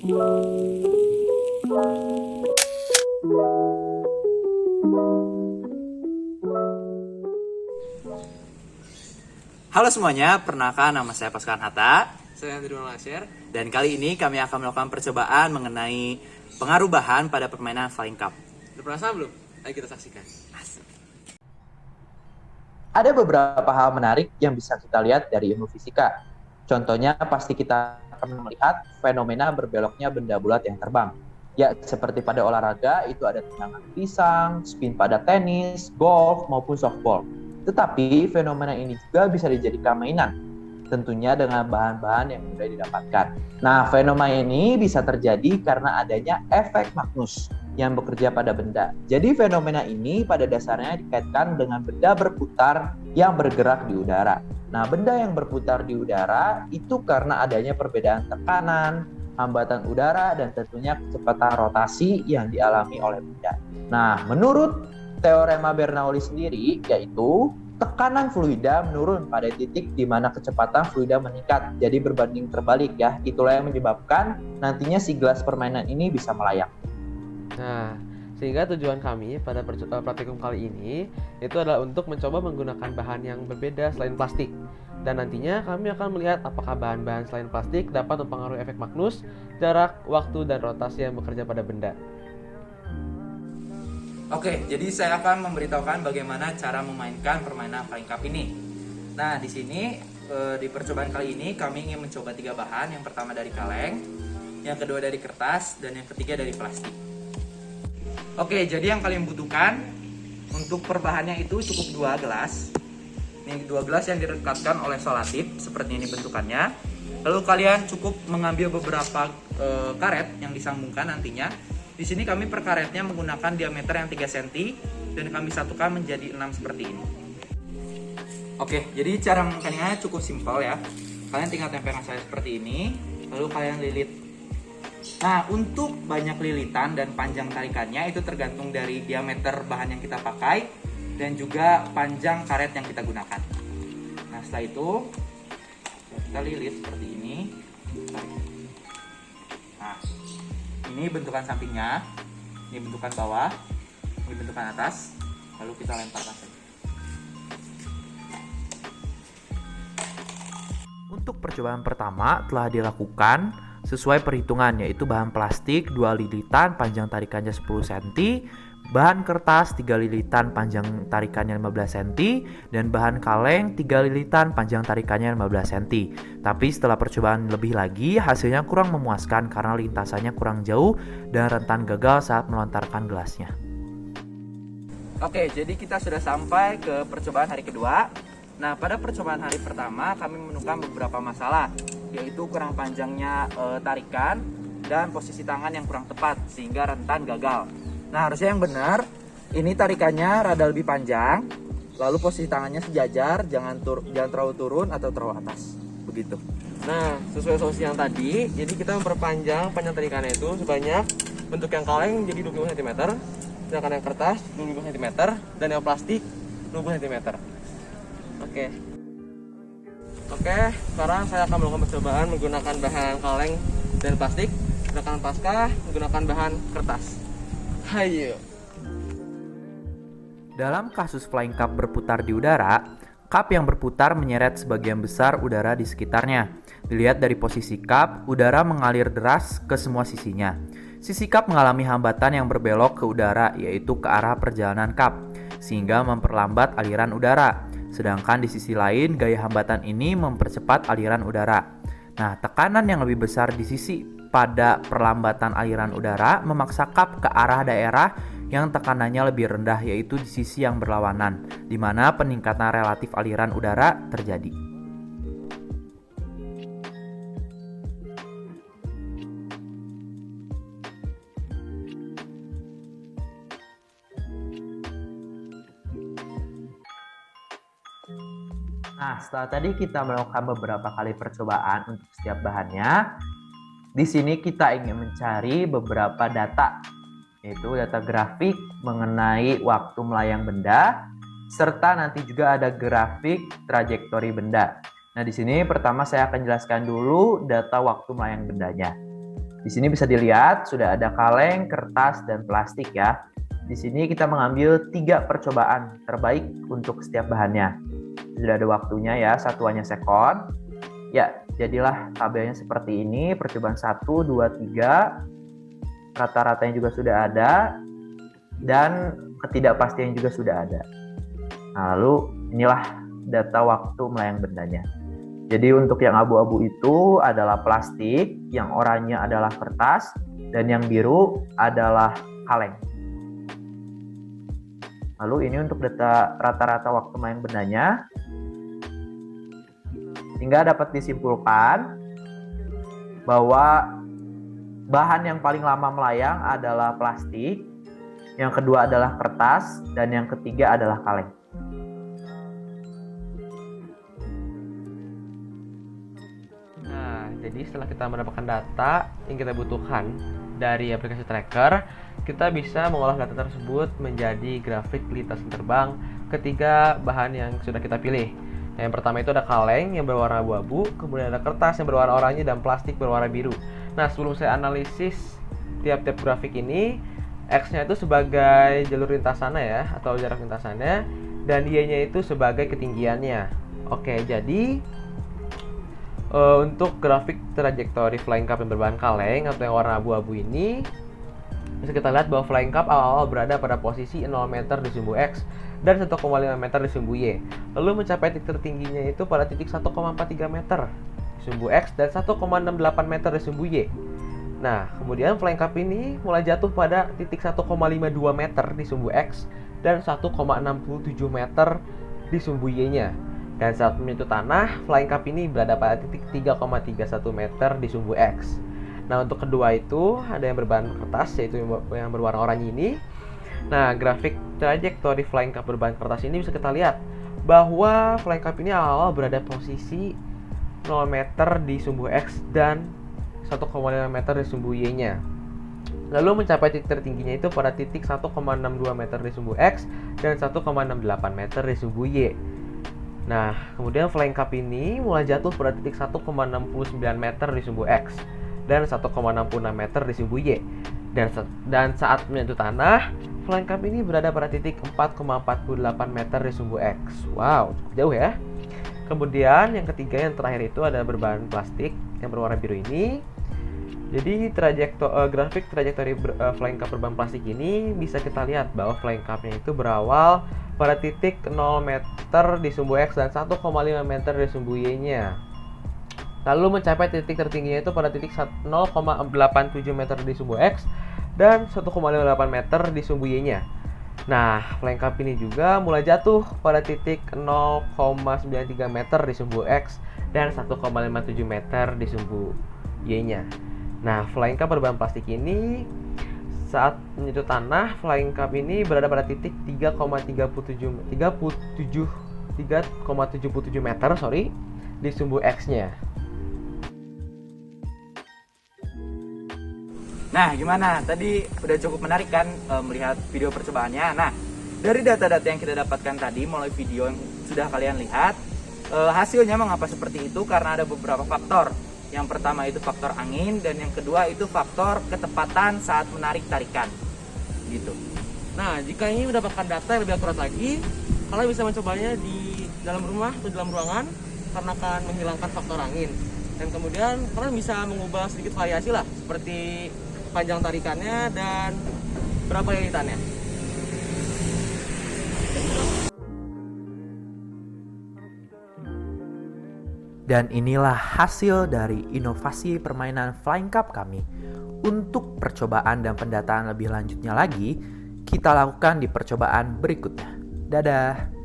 Halo semuanya, perkenalkan nama saya Pasukan Hatta. Saya Andrew Malaysia. Dan kali ini kami akan melakukan percobaan mengenai pengaruh bahan pada permainan Flying Cup. Udah penasaran belum? Ayo kita saksikan. Ada beberapa hal menarik yang bisa kita lihat dari ilmu fisika. Contohnya pasti kita akan melihat fenomena berbeloknya benda bulat yang terbang. Ya, seperti pada olahraga itu ada tendangan pisang, spin pada tenis, golf, maupun softball. Tetapi fenomena ini juga bisa dijadikan mainan, tentunya dengan bahan-bahan yang mudah didapatkan. Nah, fenomena ini bisa terjadi karena adanya efek Magnus yang bekerja pada benda. Jadi fenomena ini pada dasarnya dikaitkan dengan benda berputar yang bergerak di udara. Nah, benda yang berputar di udara itu karena adanya perbedaan tekanan, hambatan udara, dan tentunya kecepatan rotasi yang dialami oleh benda. Nah, menurut teorema Bernoulli sendiri, yaitu tekanan fluida menurun pada titik di mana kecepatan fluida meningkat. Jadi berbanding terbalik ya. Itulah yang menyebabkan nantinya si gelas permainan ini bisa melayang. Nah, sehingga tujuan kami pada praktikum kali ini itu adalah untuk mencoba menggunakan bahan yang berbeda selain plastik. Dan nantinya kami akan melihat apakah bahan-bahan selain plastik dapat mempengaruhi efek Magnus, jarak, waktu, dan rotasi yang bekerja pada benda. Oke, jadi saya akan memberitahukan bagaimana cara memainkan permainan Flying Cup ini. Nah, di sini di percobaan kali ini kami ingin mencoba 3 bahan. Yang pertama dari kaleng, yang kedua dari kertas, dan yang ketiga dari plastik. Oke, jadi yang kalian butuhkan untuk perbahannya itu cukup 2 gelas. Ini 2 gelas yang direkatkan oleh solatip, seperti ini bentukannya. Lalu kalian cukup mengambil beberapa karet yang disambungkan nantinya. Di sini kami per karetnya menggunakan diameter yang 3 cm dan kami satukan menjadi 6 seperti ini. Oke, jadi cara menggunakannya cukup simpel ya. Kalian tinggal tempelkan saya seperti ini, lalu kalian lilit. Nah, untuk banyak lilitan dan panjang tarikannya itu tergantung dari diameter bahan yang kita pakai dan juga panjang karet yang kita gunakan. Nah, setelah itu kita lilit seperti ini. Nah, ini bentukan sampingnya, ini bentukan bawah, ini bentukan atas, lalu kita lemparkan saja. Untuk percobaan pertama telah dilakukan sesuai perhitungan, yaitu bahan plastik 2 lilitan panjang tarikannya 10 cm, bahan kertas 3 lilitan panjang tarikannya 15 cm, dan bahan kaleng 3 lilitan panjang tarikannya 15 cm. Tapi setelah percobaan lebih lagi, hasilnya kurang memuaskan karena lintasannya kurang jauh dan rentan gagal saat melontarkan gelasnya. Oke, jadi kita sudah sampai ke percobaan hari kedua. Nah, pada percobaan hari pertama kami menemukan beberapa masalah, yaitu kurang panjangnya tarikan dan posisi tangan yang kurang tepat sehingga rentan gagal. Nah, harusnya yang benar ini tarikannya rada lebih panjang, lalu posisi tangannya sejajar, jangan terlalu turun atau terlalu atas. Begitu. Nah, sesuai solusi yang tadi, jadi kita memperpanjang panjang tarikannya itu sebanyak bentuk yang kaleng jadi 20 cm, sedangkan yang kertas 20 cm, dan yang plastik 20 cm. Oke, sekarang saya akan melakukan percobaan menggunakan bahan kaleng dan plastik, sedangkan Pasca menggunakan bahan kertas. Hayo. Dalam kasus Flying Cup berputar di udara, cup yang berputar menyeret sebagian besar udara di sekitarnya. Dilihat dari posisi cup, udara mengalir deras ke semua sisinya. Sisi cup mengalami hambatan yang berbelok ke udara, yaitu ke arah perjalanan cup, sehingga memperlambat aliran udara. Sedangkan di sisi lain, gaya hambatan ini mempercepat aliran udara. Nah, tekanan yang lebih besar di sisi pada perlambatan aliran udara memaksa cup ke arah daerah yang tekanannya lebih rendah, yaitu di sisi yang berlawanan, di mana peningkatan relatif aliran udara terjadi. Nah, setelah tadi kita melakukan beberapa kali percobaan untuk setiap bahannya, di sini kita ingin mencari beberapa data, yaitu data grafik mengenai waktu melayang benda, serta nanti juga ada grafik trajektori benda. Nah, di sini pertama saya akan jelaskan dulu data waktu melayang bendanya. Di sini bisa dilihat sudah ada kaleng, kertas, dan plastik ya. Di sini kita mengambil 3 percobaan terbaik untuk setiap bahannya. Sudah ada waktunya ya, satuannya sekon. Ya, jadilah tabelnya seperti ini, percobaan 1, 2, 3. Rata-ratanya juga sudah ada, dan ketidakpastian juga sudah ada. Nah, lalu inilah data waktu melayang bendanya. Jadi untuk yang abu-abu itu adalah plastik, yang oranye adalah kertas, dan yang biru adalah kaleng. Lalu ini untuk data rata-rata waktu melayang bendanya. Sehingga dapat disimpulkan bahwa bahan yang paling lama melayang adalah plastik, yang kedua adalah kertas, dan yang ketiga adalah kaleng. Jadi setelah kita mendapatkan data yang kita butuhkan dari aplikasi tracker, kita bisa mengolah data tersebut menjadi grafik lintasan terbang ketiga bahan yang sudah kita pilih. Yang pertama itu ada kaleng yang berwarna abu-abu, kemudian ada kertas yang berwarna oranye, dan plastik berwarna biru. Nah, sebelum saya analisis tiap-tiap grafik ini, X-nya itu sebagai jalur lintasannya ya, atau jarak lintasannya, dan Y-nya itu sebagai ketinggiannya. Oke, jadi untuk grafik trajektori flying cup yang berbahan kaleng atau yang warna abu-abu ini, bisa kita lihat bahwa flying cup awal-awal berada pada posisi 0 meter di sumbu X dan 1,5 meter di sumbu Y. Lalu mencapai titik tertingginya itu pada titik 1,43 meter di sumbu X dan 1,68 meter di sumbu Y. Nah, kemudian flying cup ini mulai jatuh pada titik 1,52 meter di sumbu X dan 1,67 meter di sumbu Y-nya. Dan saat menyentuh tanah, flying cup ini berada pada titik 3,31 meter di sumbu X. Nah, untuk kedua itu ada yang berbahan kertas, yaitu yang berwarna oranye ini. Nah, grafik trajektori flying cup berbahan kertas ini bisa kita lihat bahwa flying cup ini awal berada posisi 0 meter di sumbu X dan 1,5 meter di sumbu Y-nya. Lalu mencapai titik tertingginya itu pada titik 1,62 meter di sumbu X dan 1,68 meter di sumbu Y. Nah, kemudian flying cup ini mulai jatuh pada titik 1,69 meter di sumbu X dan 1,66 meter di sumbu Y. Dan saat menyentuh tanah, flying cup ini berada pada titik 4,48 meter di sumbu X. Wow, cukup jauh ya. Kemudian yang ketiga, yang terakhir itu ada berbahan plastik yang berwarna biru ini. Jadi grafik trajektori flying cup berbahan plastik ini bisa kita lihat bahwa flying cup-nya itu berawal pada titik 0 meter di sumbu X dan 1,5 meter di sumbu Y-nya. Lalu mencapai titik tertingginya itu pada titik 0,87 meter di sumbu X dan 1,58 meter di sumbu Y-nya. Nah, flying cup ini juga mulai jatuh pada titik 0,93 meter di sumbu X dan 1,57 meter di sumbu Y-nya. Nah, flying cup berbahan plastik ini saat menyentuh tanah, flying cup ini berada pada titik 3,77 meter di sumbu X-nya. Nah, gimana? Tadi udah cukup menarik kan melihat video percobaannya. Nah, dari data-data yang kita dapatkan tadi melalui video yang sudah kalian lihat, hasilnya mengapa seperti itu? Karena ada beberapa faktor. Yang pertama itu faktor angin, dan yang kedua itu faktor ketepatan saat menarik tarikan. Gitu. Nah, jika ingin mendapatkan data yang lebih akurat lagi, kalian bisa mencobanya di dalam rumah atau dalam ruangan karena akan menghilangkan faktor angin. Dan kemudian kalian bisa mengubah sedikit variasi lah, seperti panjang tarikannya dan berapa lilitannya. Dan inilah hasil dari inovasi permainan Flying Cup kami. Untuk percobaan dan pendataan lebih lanjutnya lagi, kita lakukan di percobaan berikutnya. Dadah!